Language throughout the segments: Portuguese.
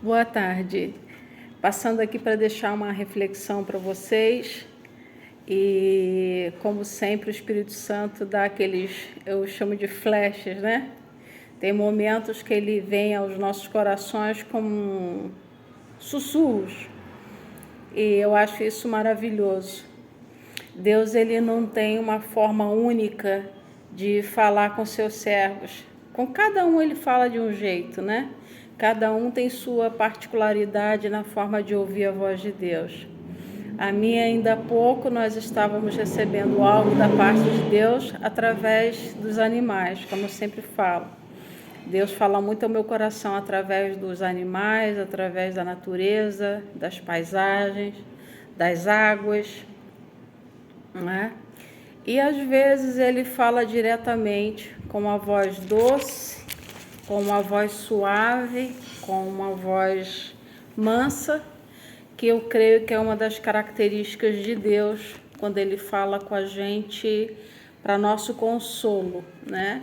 Boa tarde. Passando aqui para deixar uma reflexão para vocês e, como sempre, o Espírito Santo dá aqueles, eu chamo de flashes, né? Tem momentos que ele vem aos nossos corações como sussurros e eu acho isso maravilhoso. Deus, ele não tem uma forma única de falar com seus servos. Com cada um ele fala de um jeito, né? Cada um tem sua particularidade na forma de ouvir a voz de Deus. A minha, ainda há pouco, nós estávamos recebendo algo da parte de Deus através dos animais, como eu sempre falo. Deus fala muito ao meu coração através dos animais, através da natureza, das paisagens, das águas, né? E às vezes ele fala diretamente com uma voz doce, com uma voz suave, com uma voz mansa, que eu creio que é uma das características de Deus quando ele fala com a gente para nosso consolo, né?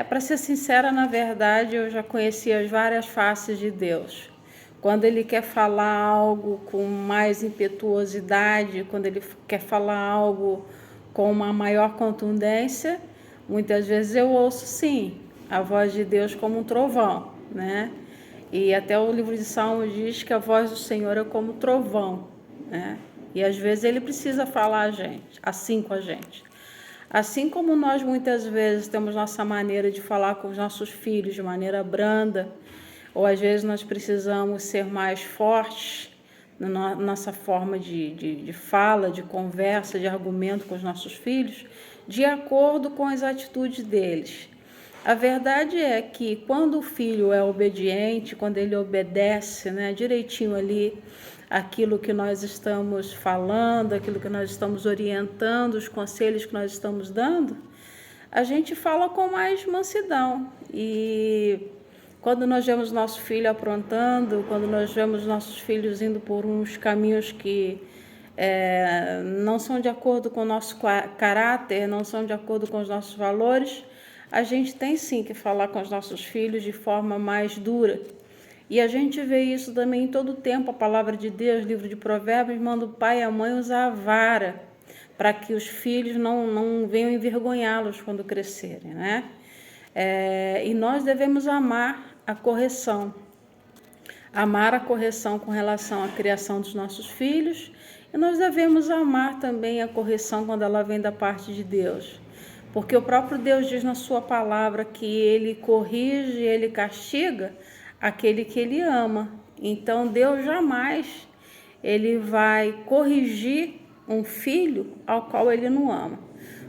Para ser sincera, na verdade, eu já conheci as várias faces de Deus. Quando ele quer falar algo com mais impetuosidade, quando ele quer falar algo com uma maior contundência, muitas vezes eu ouço sim a voz de Deus como um trovão, né? E até o livro de Salmos diz que a voz do Senhor é como trovão, né? E às vezes ele precisa falar a gente, assim com a gente. Assim como nós muitas vezes temos nossa maneira de falar com os nossos filhos de maneira branda, ou às vezes nós precisamos ser mais fortes na nossa forma de fala, de conversa, de argumento com os nossos filhos, de acordo com as atitudes deles. A verdade é que quando o filho é obediente, quando ele obedece, né, direitinho ali aquilo que nós estamos falando, aquilo que nós estamos orientando, os conselhos que nós estamos dando, a gente fala com mais mansidão. E quando nós vemos nosso filho aprontando, quando nós vemos nossos filhos indo por uns caminhos que não são de acordo com o nosso caráter, não são de acordo com os nossos valores, a gente tem sim que falar com os nossos filhos de forma mais dura. E a gente vê isso também em todo o tempo. A palavra de Deus, livro de Provérbios, manda o pai e a mãe usar a vara para que os filhos não venham envergonhá-los quando crescerem, né? E nós devemos amar a correção. Amar a correção com relação à criação dos nossos filhos, e nós devemos amar também a correção quando ela vem da parte de Deus. Porque o próprio Deus diz na sua palavra que ele corrige, ele castiga aquele que ele ama. Então Deus jamais ele vai corrigir um filho ao qual ele não ama.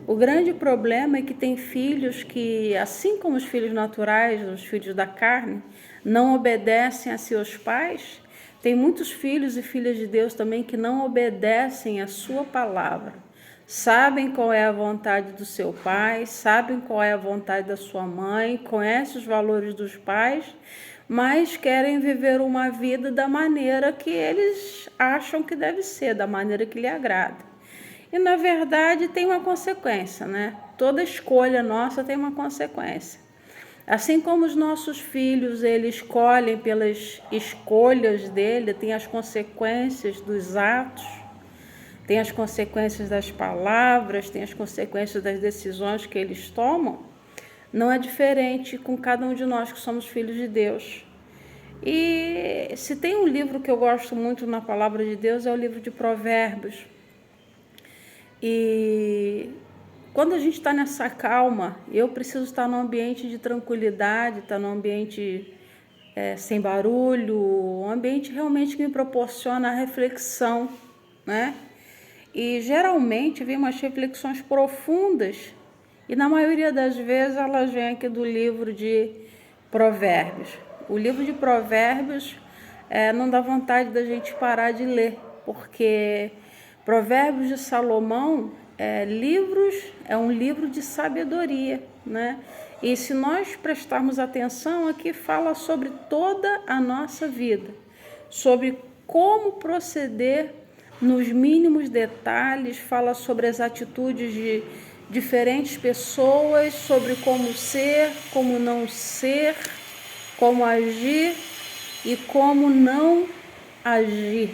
O grande problema é que tem filhos que, assim como os filhos naturais, os filhos da carne, não obedecem a seus pais. Tem muitos filhos e filhas de Deus também que não obedecem a sua palavra. Sabem qual é a vontade do seu pai, sabem qual é a vontade da sua mãe, conhecem os valores dos pais, mas querem viver uma vida da maneira que eles acham que deve ser, da maneira que lhe agrada. E, na verdade, tem uma consequência, né? Toda escolha nossa tem uma consequência. Assim como os nossos filhos, eles escolhem pelas escolhas dele, tem as consequências dos atos, tem as consequências das palavras, tem as consequências das decisões que eles tomam, não é diferente com cada um de nós que somos filhos de Deus. E se tem um livro que eu gosto muito na palavra de Deus, é o livro de Provérbios. E quando a gente está nessa calma, eu preciso estar num ambiente de tranquilidade, estar num ambiente sem barulho, um ambiente realmente que me proporciona a reflexão, né? E geralmente vem umas reflexões profundas, e na maioria das vezes elas vêm aqui do livro de Provérbios. O livro de Provérbios não dá vontade da gente parar de ler, porque Provérbios de Salomão é um livro de sabedoria, né? E se nós prestarmos atenção, aqui fala sobre toda a nossa vida, sobre como proceder nos mínimos detalhes, fala sobre as atitudes de diferentes pessoas, sobre como ser, como não ser, como agir. e como não agir.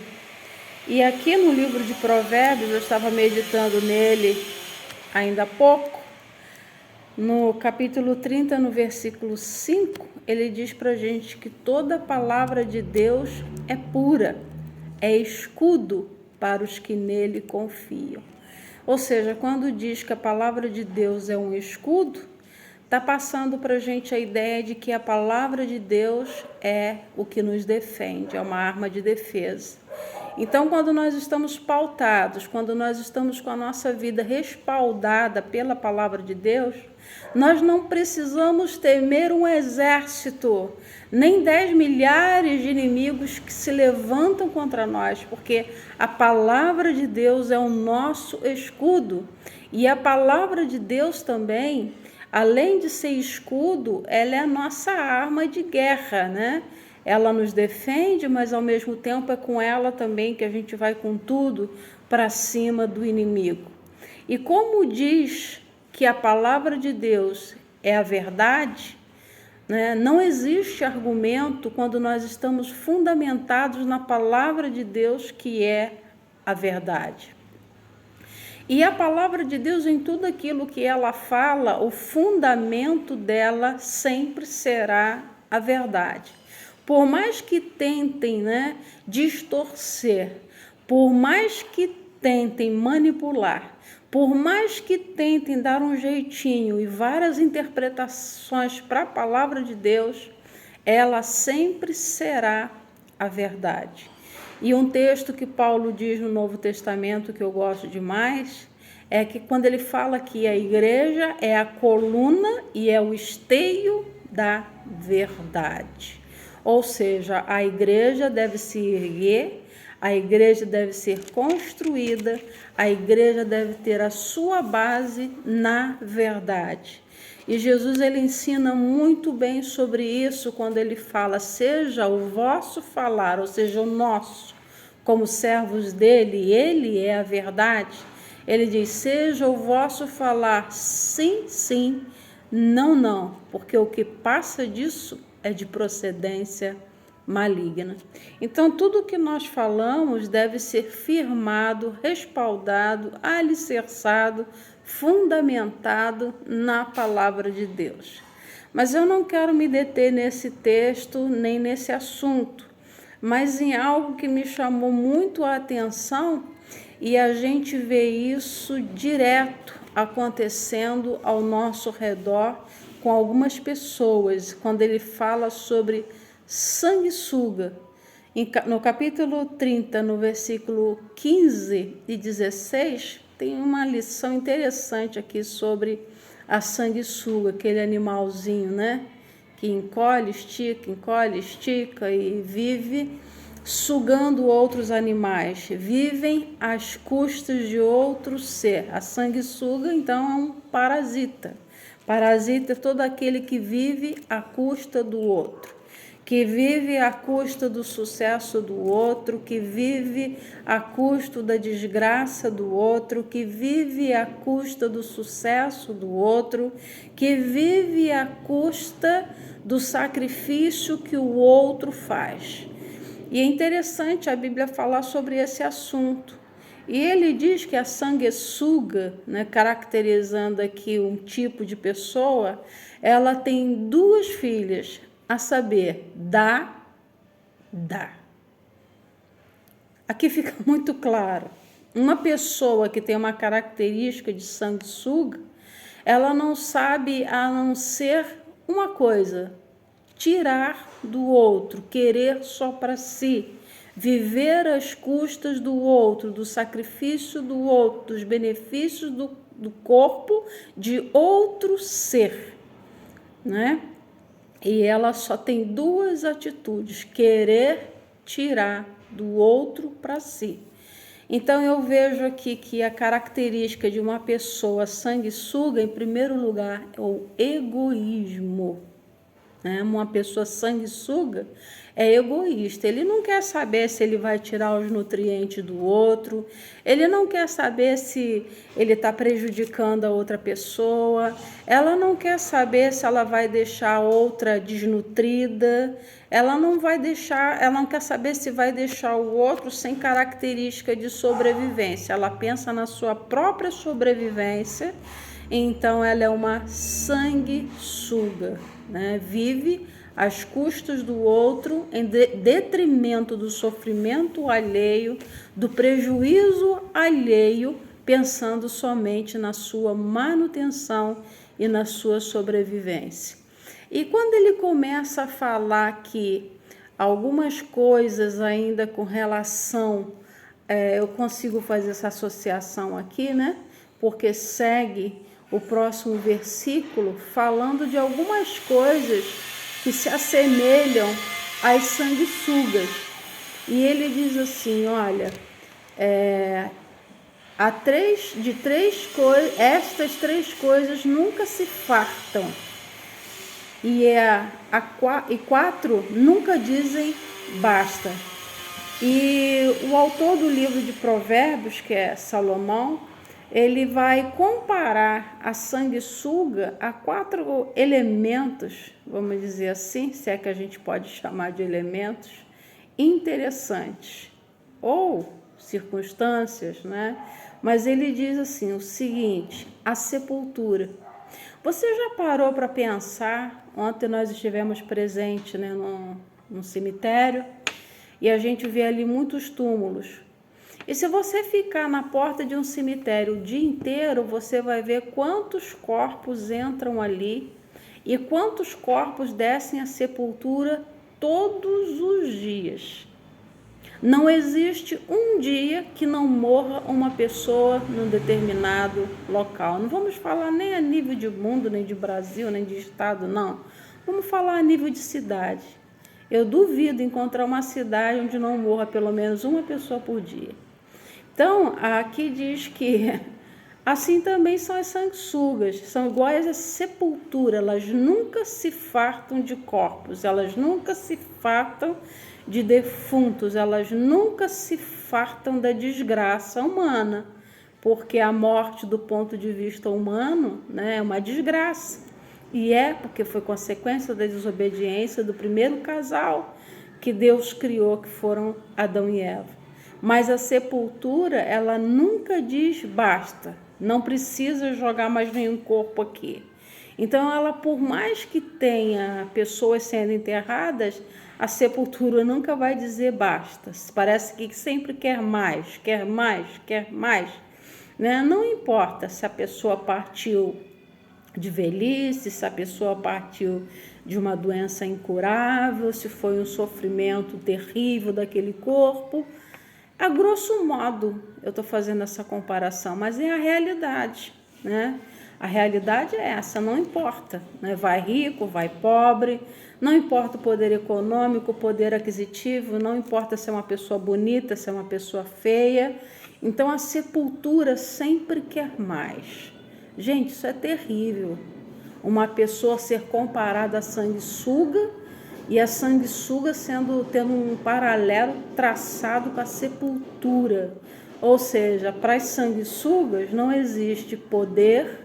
E aqui no livro de Provérbios, eu estava meditando nele ainda há pouco, no capítulo 30, no versículo 5, ele diz para a gente que toda palavra de Deus é pura, é escudo para os que nele confiam. Ou seja, quando diz que a palavra de Deus é um escudo, está passando para a gente a ideia de que a palavra de Deus é o que nos defende, é uma arma de defesa. Então, quando nós estamos pautados, quando nós estamos com a nossa vida respaldada pela palavra de Deus, nós não precisamos temer um exército, nem 10 milhares de inimigos que se levantam contra nós, porque a palavra de Deus é o nosso escudo. E a palavra de Deus também, além de ser escudo, ela é a nossa arma de guerra, né? Ela nos defende, mas ao mesmo tempo é com ela também que a gente vai com tudo para cima do inimigo. E como diz que a palavra de Deus é a verdade, né? Não existe argumento quando nós estamos fundamentados na palavra de Deus, que é a verdade. E a palavra de Deus, em tudo aquilo que ela fala, o fundamento dela sempre será a verdade. Por mais que tentem, né, distorcer, por mais que tentem manipular, por mais que tentem dar um jeitinho e várias interpretações para a palavra de Deus, ela sempre será a verdade. E um texto que Paulo diz no Novo Testamento, que eu gosto demais, é que quando ele fala que a igreja é a coluna e é o esteio da verdade. Ou seja, a igreja deve se erguer, a igreja deve ser construída, a igreja deve ter a sua base na verdade. E Jesus, ele ensina muito bem sobre isso quando ele fala: seja o vosso falar, ou seja, o nosso, como servos dele, ele é a verdade. Ele diz: seja o vosso falar sim, sim, não, não, porque o que passa disso é de procedência maligna. Então, tudo que nós falamos deve ser firmado, respaldado, alicerçado, fundamentado na palavra de Deus. Mas eu não quero me deter nesse texto, nem nesse assunto, mas em algo que me chamou muito a atenção, e a gente vê isso direto acontecendo ao nosso redor com algumas pessoas, quando ele fala sobre sanguessuga. No capítulo 30, no versículo 15 e 16, tem uma lição interessante aqui sobre a sanguessuga, aquele animalzinho, né? Que encolhe, estica e vive sugando outros animais, vivem às custas de outro ser. A sanguessuga, então, é um parasita. Parasita é todo aquele que vive à custa do outro, que vive à custa do sucesso do outro, que vive à custa da desgraça do outro, que vive à custa do sucesso do outro, que vive à custa do sacrifício que o outro faz. E é interessante a Bíblia falar sobre esse assunto. E ele diz que a sanguessuga, né, caracterizando aqui um tipo de pessoa, ela tem duas filhas, a saber, dá. Aqui fica muito claro. Uma pessoa que tem uma característica de sanguessuga, ela não sabe a não ser uma coisa: tirar do outro, querer só para si, viver às custas do outro, do sacrifício do outro, dos benefícios do corpo de outro ser, né? E ela só tem duas atitudes: querer tirar do outro para si. Então eu vejo aqui que a característica de uma pessoa sanguessuga, em primeiro lugar, é o egoísmo. né? Uma pessoa sanguessuga é egoísta, ele não quer saber se ele vai tirar os nutrientes do outro, ele não quer saber se ele está prejudicando a outra pessoa, ela não quer saber se ela vai deixar a outra desnutrida, ela não quer saber se vai deixar o outro sem característica de sobrevivência, ela pensa na sua própria sobrevivência, então ela é uma sanguessuga, né? Vive às custas do outro, em detrimento do sofrimento alheio, do prejuízo alheio, pensando somente na sua manutenção e na sua sobrevivência. E quando ele começa a falar que algumas coisas ainda com relação, eu consigo fazer essa associação aqui, né? Porque segue o próximo versículo falando de algumas coisas que se assemelham às sanguessugas. E ele diz assim, olha, estas três coisas nunca se fartam. E quatro nunca dizem basta. E o autor do livro de Provérbios, que é Salomão, ele vai comparar a sanguessuga a 4 elementos, vamos dizer assim, se é que a gente pode chamar de elementos, interessantes, ou circunstâncias, né? Mas ele diz assim, o seguinte, a sepultura. Você já parou para pensar, ontem nós estivemos presentes, né, num cemitério, e a gente vê ali muitos túmulos. E se você ficar na porta de um cemitério o dia inteiro, você vai ver quantos corpos entram ali e quantos corpos descem à sepultura todos os dias. Não existe um dia que não morra uma pessoa num determinado local. Não vamos falar nem a nível de mundo, nem de Brasil, nem de estado, não. Vamos falar a nível de cidade. Eu duvido encontrar uma cidade onde não morra pelo menos uma pessoa por dia. Então, aqui diz que assim também são as sanguessugas, são iguais à sepultura, elas nunca se fartam de corpos, elas nunca se fartam de defuntos, elas nunca se fartam da desgraça humana, porque a morte do ponto de vista humano, né, é uma desgraça, e porque foi consequência da desobediência do primeiro casal que Deus criou, que foram Adão e Eva. Mas a sepultura, ela nunca diz basta, não precisa jogar mais nenhum corpo aqui. Então, ela, por mais que tenha pessoas sendo enterradas, a sepultura nunca vai dizer basta. Parece que sempre quer mais, quer mais, quer mais, né? Não importa se a pessoa partiu de velhice, se a pessoa partiu de uma doença incurável, se foi um sofrimento terrível daquele corpo. A grosso modo, eu estou fazendo essa comparação, mas é a realidade, né? A realidade é essa, não importa, né? Vai rico, vai pobre, não importa o poder econômico, o poder aquisitivo, não importa se é uma pessoa bonita, se é uma pessoa feia. Então, a sepultura sempre quer mais. Gente, isso é terrível. Uma pessoa ser comparada a sanguessuga, e a sanguessuga tendo um paralelo traçado com a sepultura. Ou seja, para as sanguessugas não existe poder,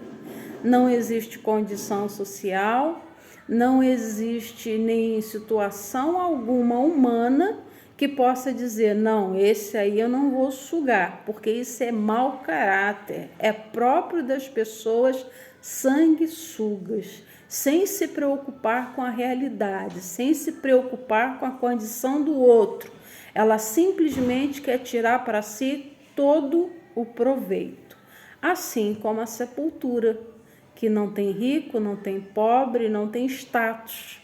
não existe condição social, não existe nem situação alguma humana que possa dizer, não, esse aí eu não vou sugar, porque isso é mau caráter, é próprio das pessoas sanguessugas, sem se preocupar com a realidade, sem se preocupar com a condição do outro. Ela simplesmente quer tirar para si todo o proveito. Assim como a sepultura, que não tem rico, não tem pobre, não tem status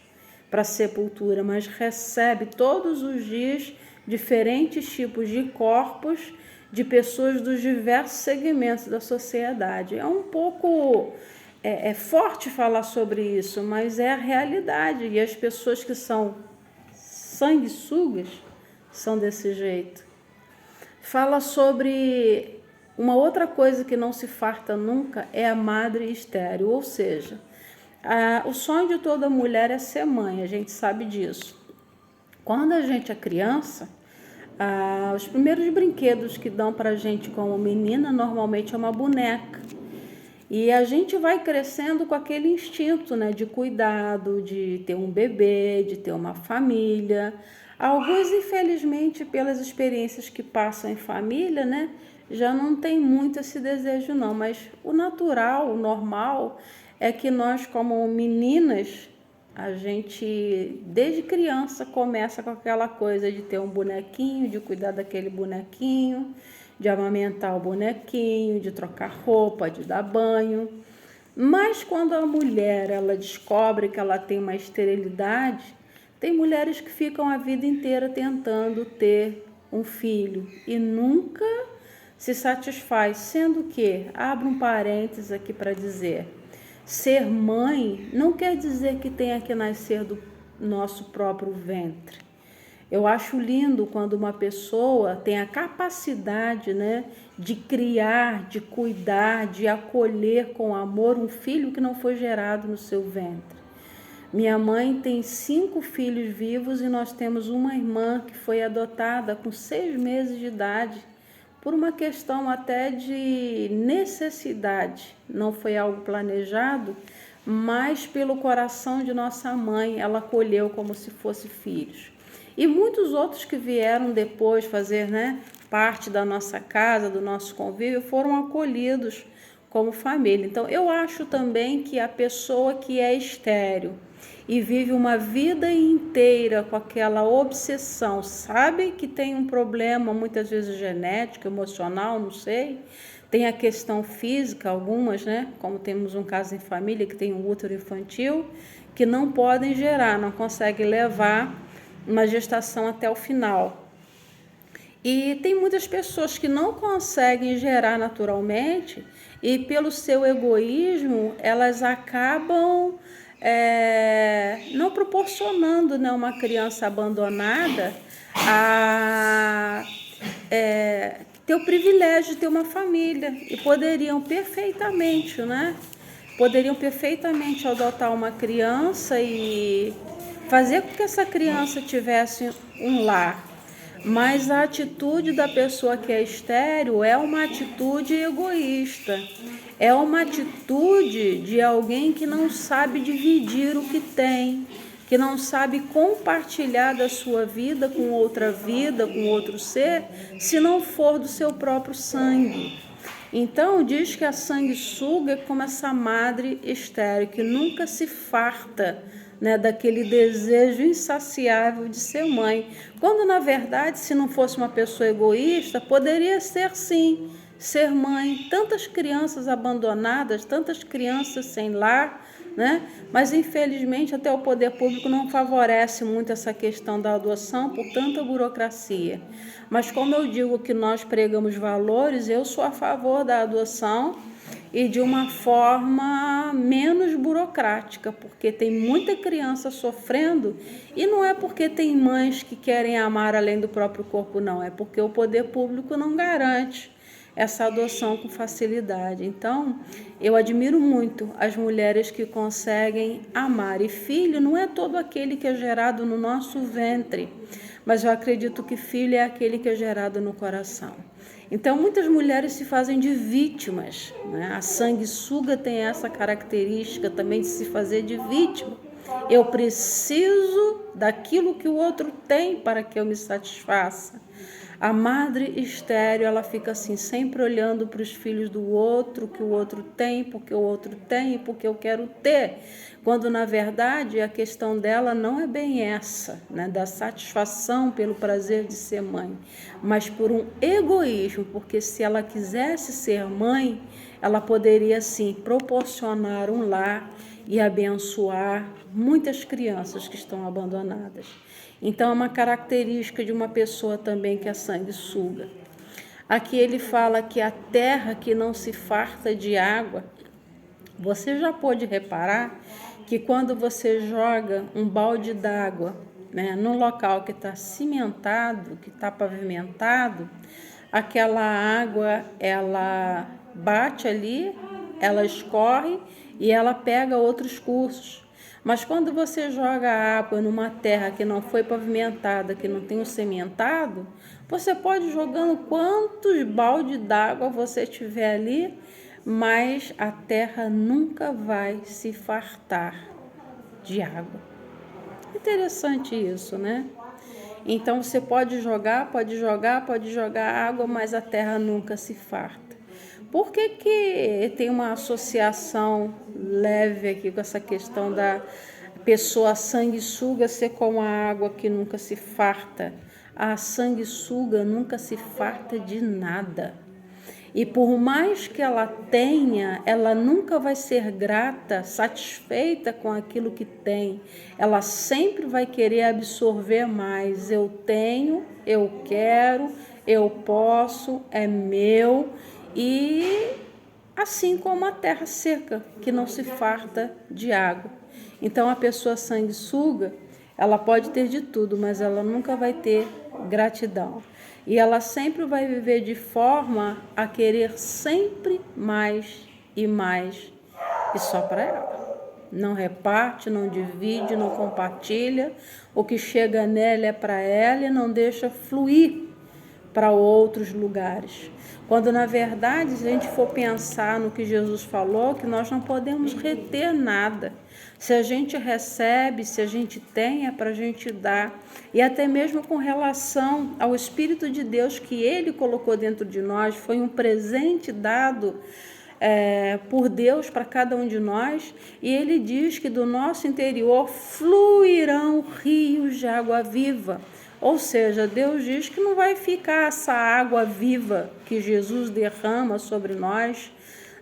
para a sepultura, mas recebe todos os dias diferentes tipos de corpos de pessoas dos diversos segmentos da sociedade. É um pouco... É forte falar sobre isso, mas é a realidade. E as pessoas que são sanguessugas são desse jeito. Fala sobre uma outra coisa que não se farta nunca, é a madre estéril. Ou seja, O sonho de toda mulher é ser mãe, a gente sabe disso. Quando a gente é criança, os primeiros brinquedos que dão para a gente como menina normalmente é uma boneca. E a gente vai crescendo com aquele instinto, né, de cuidado, de ter um bebê, de ter uma família. Alguns, infelizmente, pelas experiências que passam em família, né, já não tem muito esse desejo não, mas o natural, o normal é que nós como meninas, a gente desde criança começa com aquela coisa de ter um bonequinho, de cuidar daquele bonequinho, de amamentar o bonequinho, de trocar roupa, de dar banho. Mas quando a mulher ela descobre que ela tem uma esterilidade, tem mulheres que ficam a vida inteira tentando ter um filho e nunca se satisfaz, sendo que, abro um parênteses aqui para dizer, ser mãe não quer dizer que tenha que nascer do nosso próprio ventre. Eu acho lindo quando uma pessoa tem a capacidade, né, de criar, de cuidar, de acolher com amor um filho que não foi gerado no seu ventre. Minha mãe tem 5 filhos vivos e nós temos uma irmã que foi adotada com 6 meses de idade, por uma questão até de necessidade. Não foi algo planejado, mas pelo coração de nossa mãe, ela acolheu como se fosse filhos. E muitos outros que vieram depois fazer, né, parte da nossa casa, do nosso convívio, foram acolhidos como família. Então, eu acho também que a pessoa que é estéril e vive uma vida inteira com aquela obsessão, sabe que tem um problema, muitas vezes genético, emocional, não sei, tem a questão física, algumas, né, como temos um caso em família que tem um útero infantil, que não podem gerar, não conseguem levar uma gestação até o final. E tem muitas pessoas que não conseguem gerar naturalmente e pelo seu egoísmo elas acabam não proporcionando, né, uma criança abandonada a ter o privilégio de ter uma família e poderiam perfeitamente, né? Poderiam perfeitamente adotar uma criança e fazer com que essa criança tivesse um lar. Mas a atitude da pessoa que é estéril é uma atitude egoísta. É uma atitude de alguém que não sabe dividir o que tem, que não sabe compartilhar da sua vida, com outro ser, se não for do seu próprio sangue. Então, diz que a sanguessuga é como essa madre estéril, que nunca se farta, né, daquele desejo insaciável de ser mãe. Quando, na verdade, se não fosse uma pessoa egoísta, poderia ser, sim, ser mãe. Tantas crianças abandonadas, tantas crianças sem lar, né? Mas, infelizmente, até o poder público não favorece muito essa questão da adoção por tanta burocracia. Mas, como eu digo que nós pregamos valores, eu sou a favor da adoção e de uma forma menos burocrática, porque tem muita criança sofrendo e não é porque tem mães que querem amar além do próprio corpo, não, é porque o poder público não garante essa adoção com facilidade. Então, eu admiro muito as mulheres que conseguem amar. E filho não é todo aquele que é gerado no nosso ventre, mas eu acredito que filho é aquele que é gerado no coração. Então, muitas mulheres se fazem de vítimas, né? A sanguessuga tem essa característica também de se fazer de vítima. Eu preciso daquilo que o outro tem para que eu me satisfaça. A madre estéril, ela fica assim, sempre olhando para os filhos do outro, que o outro tem, porque o outro tem, porque eu quero ter. Quando, na verdade, a questão dela não é bem essa, né, da satisfação pelo prazer de ser mãe, mas por um egoísmo, porque se ela quisesse ser mãe, ela poderia, sim, proporcionar um lar e abençoar muitas crianças que estão abandonadas. Então, é uma característica de uma pessoa também que é sanguessuga. Aqui ele fala que a terra que não se farta de água, você já pôde reparar que quando você joga um balde d'água, né, num local que está cimentado, que está pavimentado, aquela água, ela bate ali, ela escorre e ela pega outros cursos. Mas quando você joga água numa terra que não foi pavimentada, que não tem um cimentado, você pode ir jogando quantos baldes d'água você tiver ali, mas a terra nunca vai se fartar de água. Interessante isso, né? Então você pode jogar água, mas a terra nunca se farta. Por que tem uma associação leve aqui com essa questão da pessoa sanguessuga ser como a água que nunca se farta? A sanguessuga nunca se farta de nada. E por mais que ela tenha, ela nunca vai ser grata, satisfeita com aquilo que tem. Ela sempre vai querer absorver mais. Eu tenho, eu quero, eu posso, é meu. E assim como a terra seca, que não se farta de água. Então a pessoa sanguessuga, ela pode ter de tudo, mas ela nunca vai ter gratidão. E ela sempre vai viver de forma a querer sempre mais e mais, e só para ela. Não reparte, não divide, não compartilha. O que chega nela é para ela e não deixa fluir para outros lugares. Quando na verdade, se a gente for pensar no que Jesus falou, que nós não podemos reter nada. Se a gente recebe, se a gente tem, é para a gente dar. E até mesmo com relação ao Espírito de Deus que Ele colocou dentro de nós, foi um presente dado por Deus para cada um de nós. E Ele diz que do nosso interior fluirão rios de água viva. Ou seja, Deus diz que não vai ficar essa água viva que Jesus derrama sobre nós,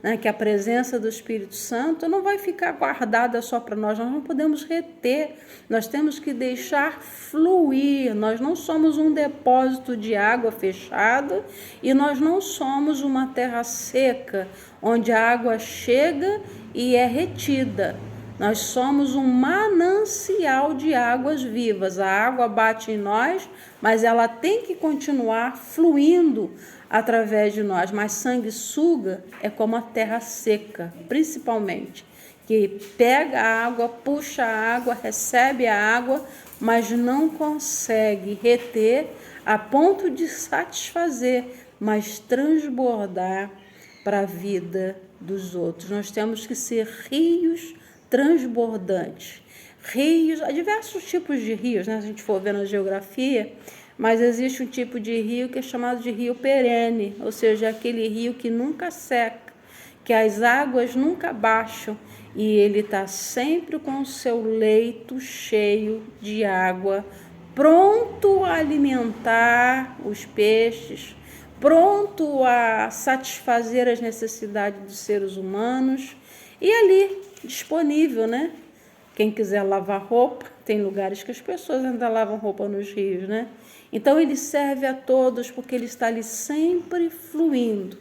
né, que a presença do Espírito Santo não vai ficar guardada só para nós não podemos reter, nós temos que deixar fluir. Nós não somos um depósito de água fechado e nós não somos uma terra seca, onde a água chega e é retida. Nós somos um manancial de águas vivas. A água bate em nós, mas ela tem que continuar fluindo através de nós. Mas sanguessuga é como a terra seca, principalmente, que pega a água, puxa a água, recebe a água, mas não consegue reter a ponto de satisfazer, mas transbordar para a vida dos outros. Nós temos que ser rios transbordantes. Rios, há diversos tipos de rios, né? Se a gente for ver na geografia, mas existe um tipo de rio que é chamado de rio perene, ou seja, aquele rio que nunca seca, que as águas nunca baixam e ele está sempre com o seu leito cheio de água, pronto a alimentar os peixes, pronto a satisfazer as necessidades dos seres humanos e ali disponível, né? Quem quiser lavar roupa, tem lugares que as pessoas ainda lavam roupa nos rios, né? Então ele serve a todos porque ele está ali sempre fluindo,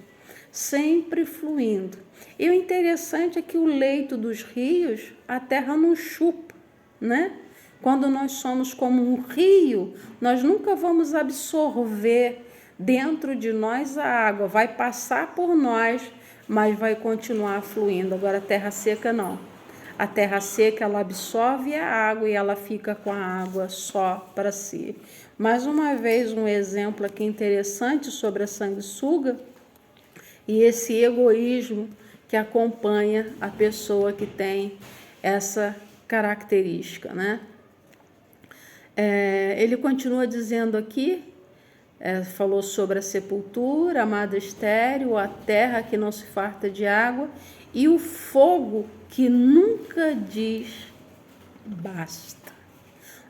sempre fluindo. E o interessante é que o leito dos rios, a terra não chupa, né? Quando nós somos como um rio, nós nunca vamos absorver dentro de nós a água, vai passar por nós, mas vai continuar fluindo. Agora a terra seca não. A terra seca ela absorve a água e ela fica com a água só para si. Mais uma vez um exemplo aqui interessante sobre a sanguessuga e esse egoísmo que acompanha a pessoa que tem essa característica, né? Ele continua dizendo aqui, falou sobre a sepultura, a madre estéril, a terra que não se farta de água e o fogo que nunca diz basta.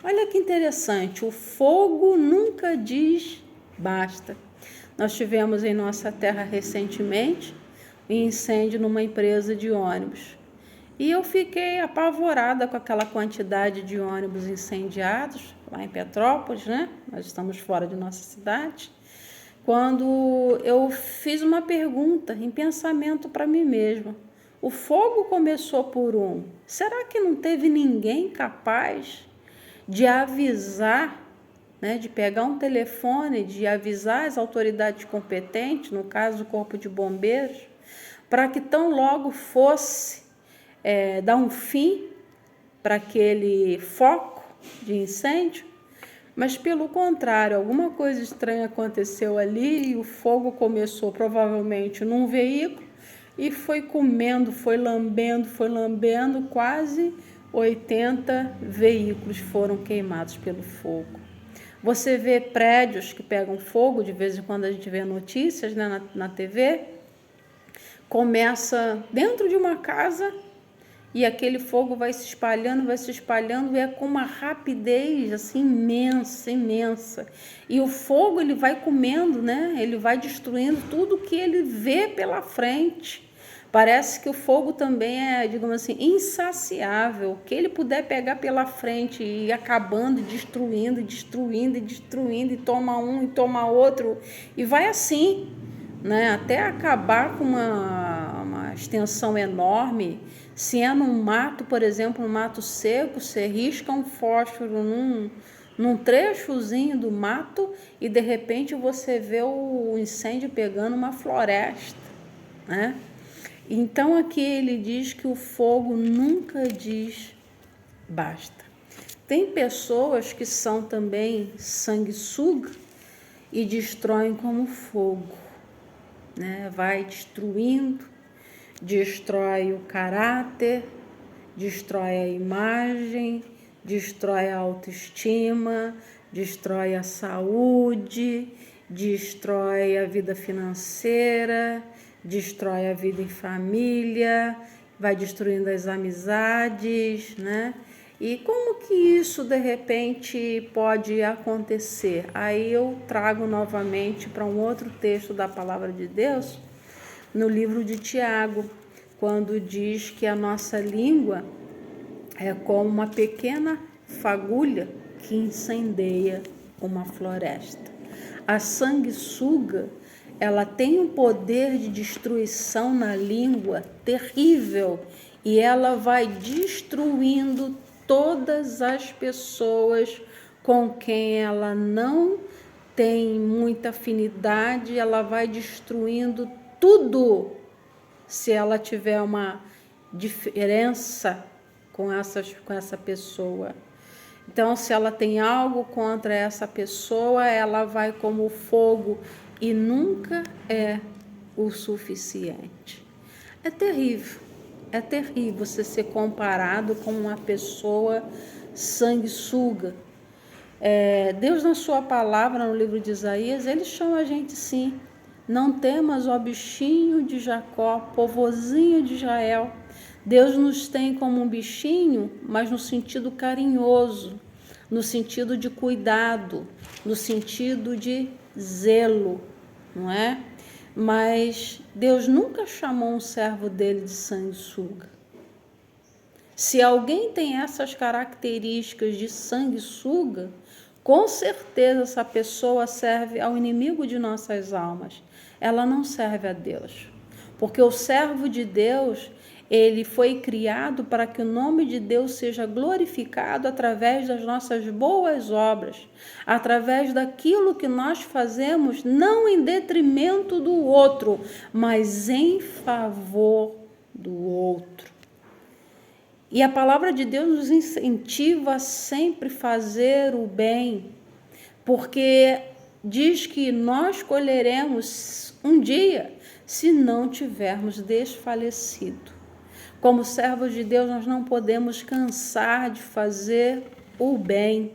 Olha que interessante, o fogo nunca diz basta. Nós tivemos em nossa terra recentemente um incêndio numa empresa de ônibus. E eu fiquei apavorada com aquela quantidade de ônibus incendiados lá em Petrópolis, né? Nós estamos fora de nossa cidade. Quando eu fiz uma pergunta em pensamento para mim mesma. O fogo começou por um. Será que não teve ninguém capaz de avisar, né, de pegar um telefone, de avisar as autoridades competentes, no caso o Corpo de Bombeiros, para que tão logo fosse dar um fim para aquele foco de incêndio, mas pelo contrário, alguma coisa estranha aconteceu ali e o fogo começou provavelmente num veículo e foi comendo, foi lambendo, quase 80 veículos foram queimados pelo fogo. Você vê prédios que pegam fogo, de vez em quando a gente vê notícias, né, na TV, começa dentro de uma casa e aquele fogo vai se espalhando, e é com uma rapidez assim imensa. E o fogo ele vai comendo, né? Ele vai destruindo tudo que ele vê pela frente. Parece que o fogo também é, digamos assim, insaciável. O que ele puder pegar pela frente e ir acabando, destruindo, e toma um e toma outro. E vai assim, né? Até acabar com uma extensão enorme. Se é num mato, por exemplo, um mato seco, você risca um fósforo num trechozinho do mato e de repente você vê o incêndio pegando uma floresta, né? Então aqui ele diz que o fogo nunca diz basta. Tem pessoas que são também sanguessuga e destroem como fogo, né? Vai destruindo, destrói o caráter, destrói a imagem, destrói a autoestima, destrói a saúde, destrói a vida financeira, destrói a vida em família, vai destruindo as amizades, né? E como que isso de repente pode acontecer? Aí eu trago novamente para um outro texto da palavra de Deus, no livro de Tiago, quando diz que a nossa língua é como uma pequena fagulha que incendeia uma floresta. A sanguessuga, ela tem um poder de destruição na língua terrível e ela vai destruindo todas as pessoas com quem ela não tem muita afinidade, ela vai destruindo tudo se ela tiver uma diferença com essa pessoa. Então, se ela tem algo contra essa pessoa, ela vai como fogo e nunca é o suficiente. É terrível você ser comparado com uma pessoa sanguessuga. Deus, na sua palavra, no livro de Isaías, ele chama a gente sim. Não temas, ó bichinho de Jacó, povozinho de Israel. Deus nos tem como um bichinho, mas no sentido carinhoso, no sentido de cuidado, no sentido de zelo, não é? Mas Deus nunca chamou um servo dele de sanguessuga. Se alguém tem essas características de sanguessuga, com certeza essa pessoa serve ao inimigo de nossas almas. Ela não serve a Deus. Porque o servo de Deus, ele foi criado para que o nome de Deus seja glorificado através das nossas boas obras, através daquilo que nós fazemos, não em detrimento do outro, mas em favor do outro. E a palavra de Deus nos incentiva a sempre fazer o bem, porque diz que nós colheremos um dia se não tivermos desfalecido. Como servos de Deus, nós não podemos cansar de fazer o bem.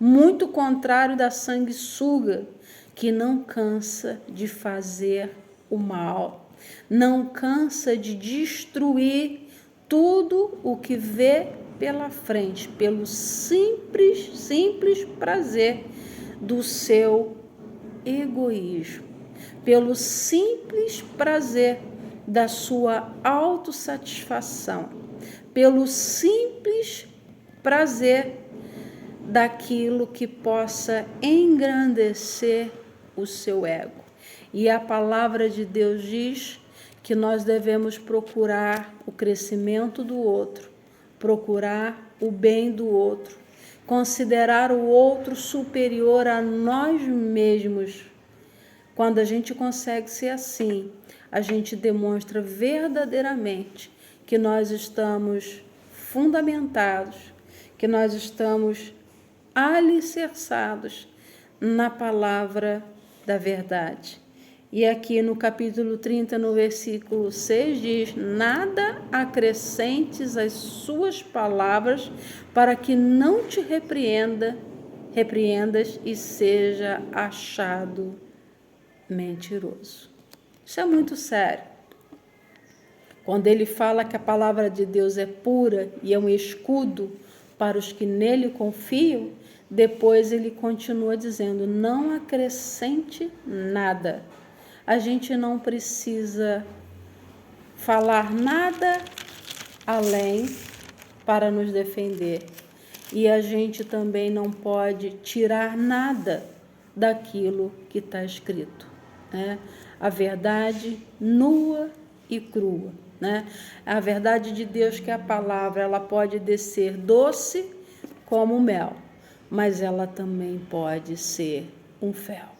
Muito contrário da sanguessuga, que não cansa de fazer o mal, não cansa de destruir tudo o que vê pela frente, pelo simples prazer do seu egoísmo, pelo simples prazer da sua autossatisfação, pelo simples prazer daquilo que possa engrandecer o seu ego. E a palavra de Deus diz que nós devemos procurar o crescimento do outro, procurar o bem do outro, considerar o outro superior a nós mesmos. Quando a gente consegue ser assim, a gente demonstra verdadeiramente que nós estamos fundamentados, que nós estamos alicerçados na palavra da verdade. E aqui no capítulo 30, no versículo 6, diz: nada acrescentes às suas palavras, para que não te repreendas e seja achado mentiroso. Isso é muito sério. Quando ele fala que a palavra de Deus é pura e é um escudo para os que nele confiam, depois ele continua dizendo: não acrescente nada. A gente não precisa falar nada além para nos defender. E a gente também não pode tirar nada daquilo que está escrito, né? A verdade nua e crua, né? A verdade de Deus, que é a palavra, ela pode descer doce como mel, mas ela também pode ser um fel.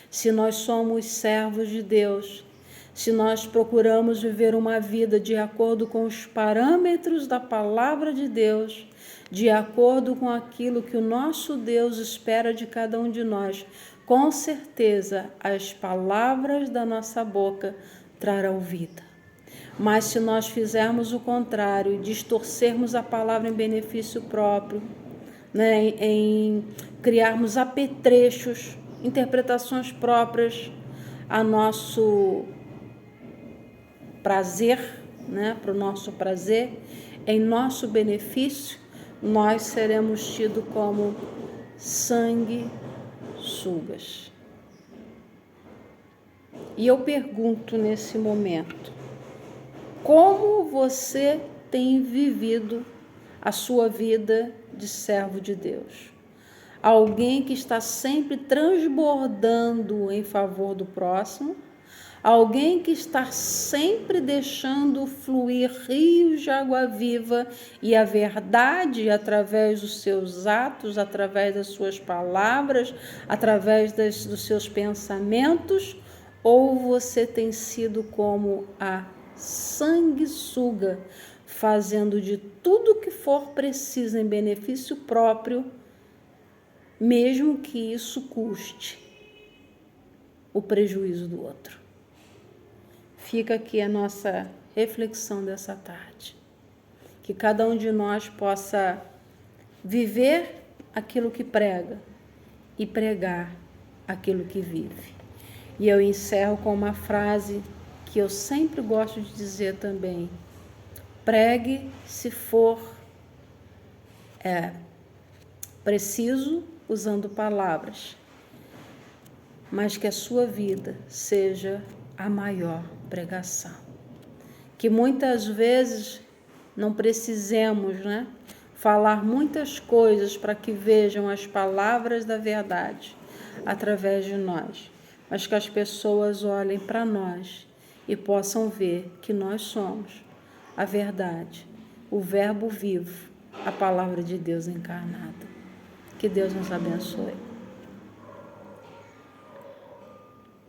Se nós somos servos de Deus, se nós procuramos viver uma vida de acordo com os parâmetros da palavra de Deus, de acordo com aquilo que o nosso Deus espera de cada um de nós, com certeza as palavras da nossa boca trarão vida. Mas se nós fizermos o contrário, distorcermos a palavra em benefício próprio, né, em criarmos apetrechos, interpretações próprias a nosso prazer, né, para o nosso prazer, em nosso benefício, nós seremos tidos como sanguessugas. E eu pergunto nesse momento: como você tem vivido a sua vida de servo de Deus? Alguém que está sempre transbordando em favor do próximo, alguém que está sempre deixando fluir rios de água viva e a verdade através dos seus atos, através das suas palavras, através dos seus pensamentos, ou você tem sido como a sanguessuga, fazendo de tudo que for preciso em benefício próprio, mesmo que isso custe o prejuízo do outro? Fica aqui a nossa reflexão dessa tarde. Que cada um de nós possa viver aquilo que prega e pregar aquilo que vive. E eu encerro com uma frase que eu sempre gosto de dizer também: pregue se for preciso, usando palavras, mas que a sua vida seja a maior pregação. Que muitas vezes não precisemos, né, falar muitas coisas para que vejam as palavras da verdade através de nós, mas que as pessoas olhem para nós e possam ver que nós somos a verdade, o Verbo vivo, a palavra de Deus encarnada. Que Deus nos abençoe.